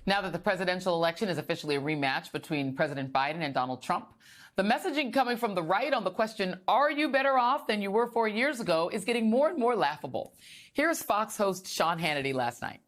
Now that the presidential election is officially a rematch between President Biden and Donald Trump, the messaging coming from the right on the question, are you better off than you were 4 years ago, is getting more and more laughable. Here's Fox host Sean Hannity last night.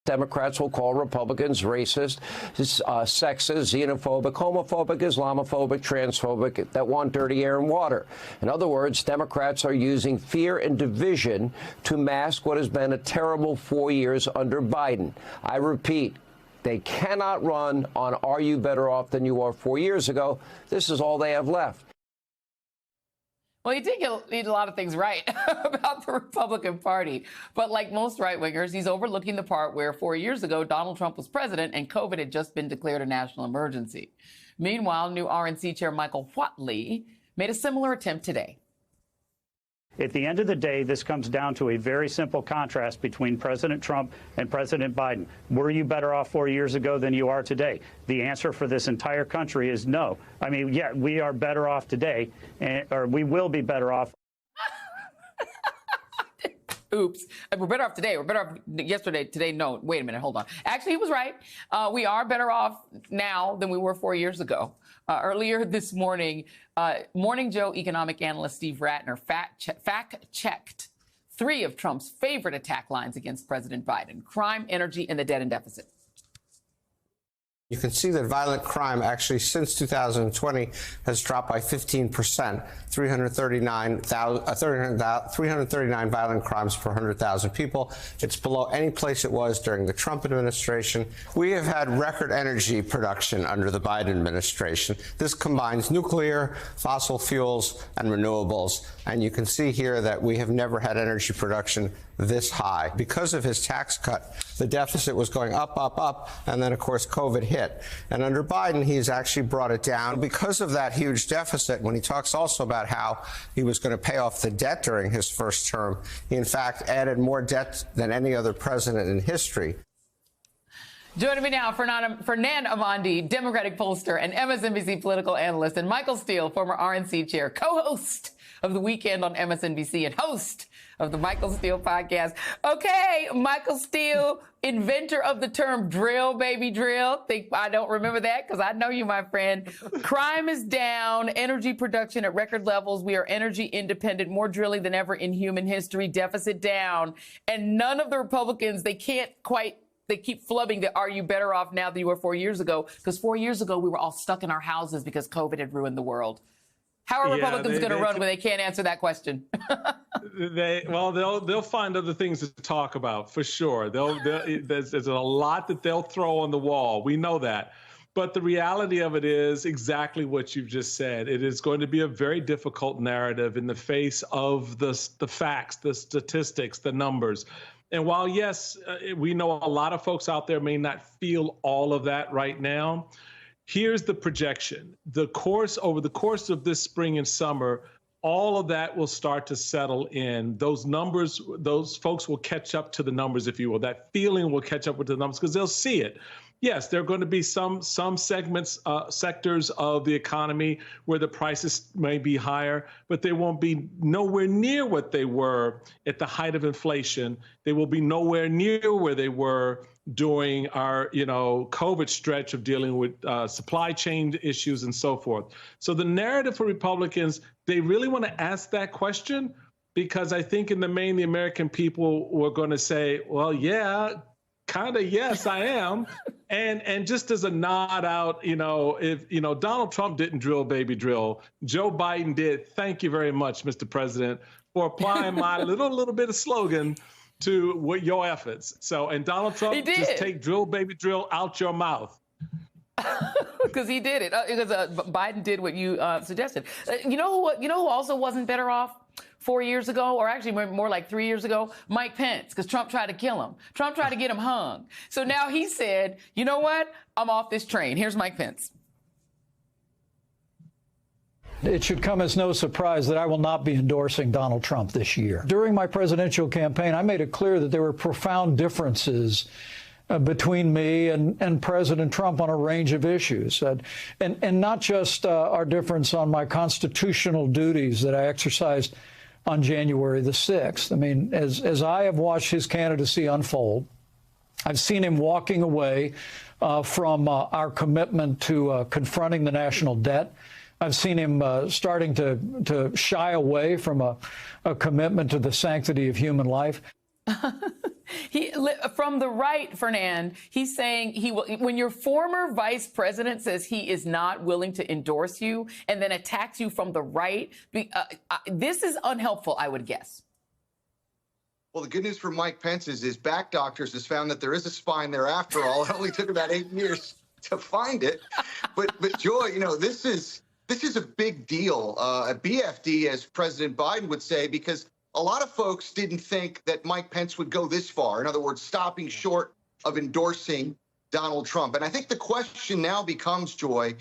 Democrats will call Republicans racist, sexist, xenophobic, homophobic, Islamophobic, transphobic, that want dirty air and water. In other words, Democrats are using fear and division to mask what has been a terrible 4 years under Biden. I repeat, they cannot run on are you better off than you were 4 years ago. This is all they have left. Well, he did get a lot of things right about the Republican Party. But like most right-wingers, he's overlooking the part where 4 years ago, Donald Trump was president and COVID had just been declared a national emergency. Meanwhile, new RNC chair Michael Whatley made a similar attempt today. At the end of the day, this comes down to a very simple contrast between President Trump and President Biden. Were you better off 4 years ago than you are today? The answer for this entire country is no. I mean, yeah, we are better off today, or we will be better off. Oops. We're better off today. We're better off yesterday. Today, no. Wait a minute. Hold on. Actually, he was right. We are better off now than we were 4 years ago. Earlier this morning, Morning Joe economic analyst Steve Ratner fact-checked three of Trump's favorite attack lines against President Biden: crime, energy, and the debt and deficit. You can see that violent crime actually since 2020 has dropped by 15%, 339 violent crimes per 100,000 people. It's below any place it was during the Trump administration. We have had record energy production under the Biden administration. This combines nuclear, fossil fuels, and renewables. And you can see here that we have never had energy production this high. Because of his tax cut, the deficit was going up, up, up, and then, of course, COVID hit. And under Biden, he's actually brought it down. Because of that huge deficit, when he talks also about how he was going to pay off the debt during his first term, he, in fact, added more debt than any other president in history. Joining me now, Fernand Amandi, Democratic pollster and MSNBC political analyst, and Michael Steele, former RNC chair, co-host of The Weekend on MSNBC and host of the Michael Steele podcast. Okay, Michael Steele, inventor of the term drill, baby, drill. I don't remember that because I know you, my friend. Crime is down, energy production at record levels. We are energy independent, more drilling than ever in human history, deficit down. And none of the Republicans, they keep flubbing the are you better off now than you were 4 years ago, because 4 years ago we were all stuck in our houses because COVID had ruined the world. How are Republicans going to run when they can't answer that question? They'll find other things to talk about for sure. There's a lot that they'll throw on the wall. We know that. But the reality of it is exactly what you've just said. It is going to be a very difficult narrative in the face of the facts, the statistics, the numbers. And while, yes, we know a lot of folks out there may not feel all of that right now, here's the projection. Over the course of this spring and summer, all of that will start to settle in. Those numbers, those folks will catch up to the numbers, if you will. That feeling will catch up with the numbers because they'll see it. Yes, there are going to be some segments, sectors of the economy where the prices may be higher, but they won't be nowhere near what they were at the height of inflation. They will be nowhere near where they were during our, COVID stretch of dealing with supply chain issues and so forth. So the narrative for Republicans, they really want to ask that question because I think in the main, the American people were going to say, well, yeah, kind of, yes, I am. And just as a nod out, if, Donald Trump didn't drill, baby, drill. Joe Biden did. Thank you very much, Mr. President, for applying my little bit of slogan to your efforts. So, and Donald Trump, just take drill, baby, drill out your mouth. Because he did it. Because Biden did what you suggested. You know who also wasn't better off 4 years ago, or actually more like 3 years ago? Mike Pence, because Trump tried to kill him. Trump tried to get him hung. So now he said, you know what? I'm off this train. Here's Mike Pence. It should come as no surprise that I will not be endorsing Donald Trump this year. During my presidential campaign, I made it clear that there were profound differences between me and President Trump on a range of issues, and not just our difference on my constitutional duties that I exercised on January the 6th. I mean, as I have watched his candidacy unfold, I've seen him walking away from our commitment to confronting the national debt. I've seen him starting to shy away from a commitment to the sanctity of human life. From the right, Fernand, he's saying he will, when your former vice president says he is not willing to endorse you and then attacks you from the right, this is unhelpful, I would guess. Well, the good news for Mike Pence is his back doctors has found that there is a spine there after all. It only took about 8 years to find it. But Joy, you know, this is a big deal, a BFD, as President Biden would say, because a lot of folks didn't think that Mike Pence would go this far. In other words, stopping short of endorsing Donald Trump. And I think the question now becomes, Joy,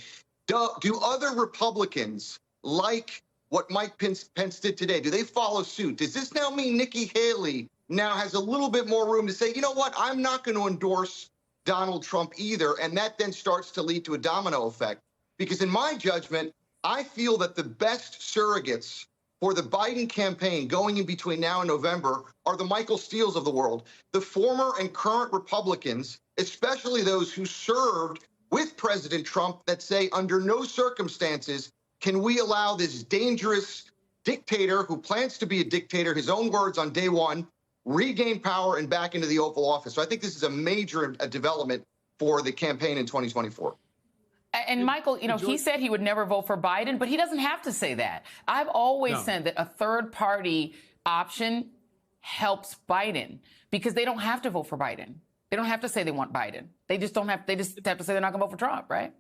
do other Republicans like what Mike Pence did today? Do they follow suit? Does this now mean Nikki Haley now has a little bit more room to say, you know what, I'm not going to endorse Donald Trump either? And that then starts to lead to a domino effect. Because in my judgment, I feel that the best surrogates for the Biden campaign going in between now and November are the Michael Steeles of the world, the former and current Republicans, especially those who served with President Trump, that say under no circumstances can we allow this dangerous dictator who plans to be a dictator, his own words on day one, regain power and back into the Oval Office. So I think this is a major development for the campaign in 2024. And Michael, you know, he said he would never vote for Biden, but he doesn't have to say that. I've always said that a third party option helps Biden because they don't have to vote for Biden. They don't have to say they want Biden. They just have to say they're not going to vote for Trump, right?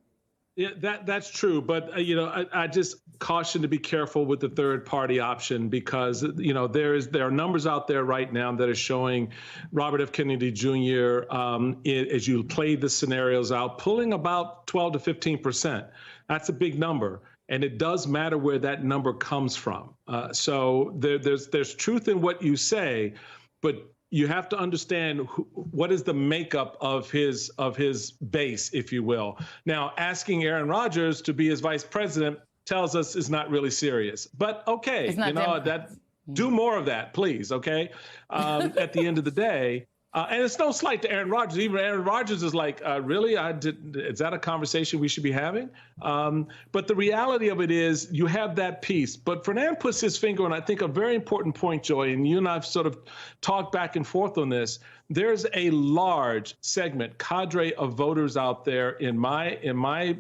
Yeah, that's true. But, you know, I just caution to be careful with the third party option because, you know, there are numbers out there right now that are showing Robert F. Kennedy Jr., as you play the scenarios out, pulling about 12 to 15%. That's a big number. And it does matter where that number comes from. So there's truth in what you say, but you have to understand what is the makeup of his base, if you will. Now, asking Aaron Rodgers to be his vice president tells us is not really serious. But okay, you know, do more of that, please. Okay. At the end of the day, and it's no slight to Aaron Rodgers. Even Aaron Rodgers is like, really? Is that a conversation we should be having? But the reality of it is you have that piece. But Fernand puts his finger on, I think, a very important point, Joy, and you and I have sort of talked back and forth on this. There's a large segment, cadre of voters out there in my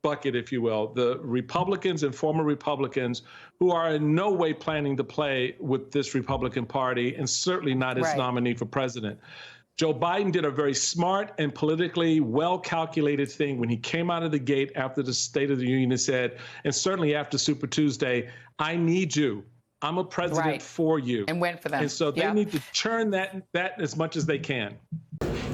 bucket, if you will, the Republicans and former Republicans who are in no way planning to play with this Republican Party and certainly not its nominee for president. Joe Biden did a very smart and politically well-calculated thing when he came out of the gate after the State of the Union and said, and certainly after Super Tuesday, I need you. I'm a president for you. And went for them. And so they need to churn that as much as they can.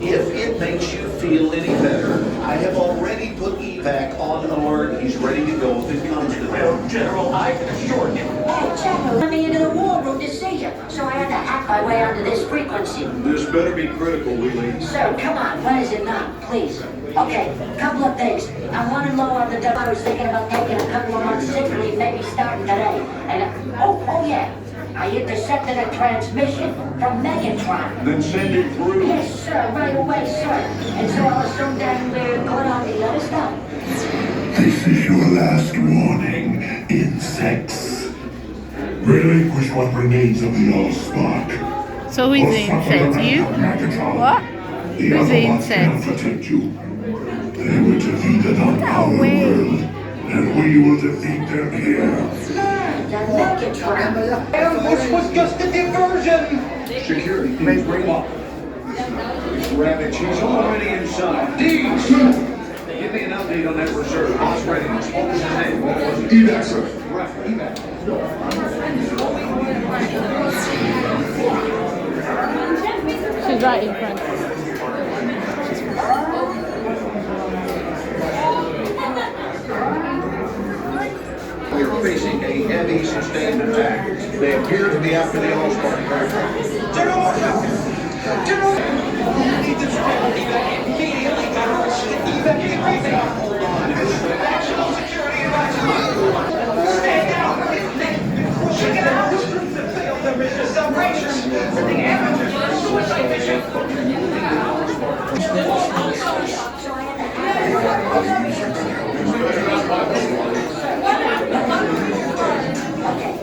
If it makes you feel any better, I have already put evac on alert. He's ready to go if it comes to that. General, I can assure you. Hey, General, let me into the war room to see you, so I had to hack my way onto this frequency. This better be critical, Willie. Sir, come on, what is it now, please? Okay, couple of things. I'm running low on the dough. I was thinking about taking a couple of months sick leave, maybe starting today. And, oh yeah. I intercepted a transmission from Megatron. Then send it through. Yes, sir, right away, sir. And so I was so damn good on the other stuff. This is your last warning, insects. Relinquish what remains of the Allspark. So who's the insect? You? What? Who's the insect? Protect you. They were defeated on our world, and we will defeat them here. This was just a diversion. Security, please bring up. Rabbit, she's already inside. Deeds! Give me an update on that reserve. Boss readiness. What was his name? What was it? Evac, sir. Right, evac. She's right in front. We are facing a heavy, sustained attack. They appear to be after the Allspark. General! General! Need this immediately, General. Evacuate everything. Hold on. National security advisory. Stay down. Pushing it out. Failed the mission celebration. The amateurs for a suicide mission.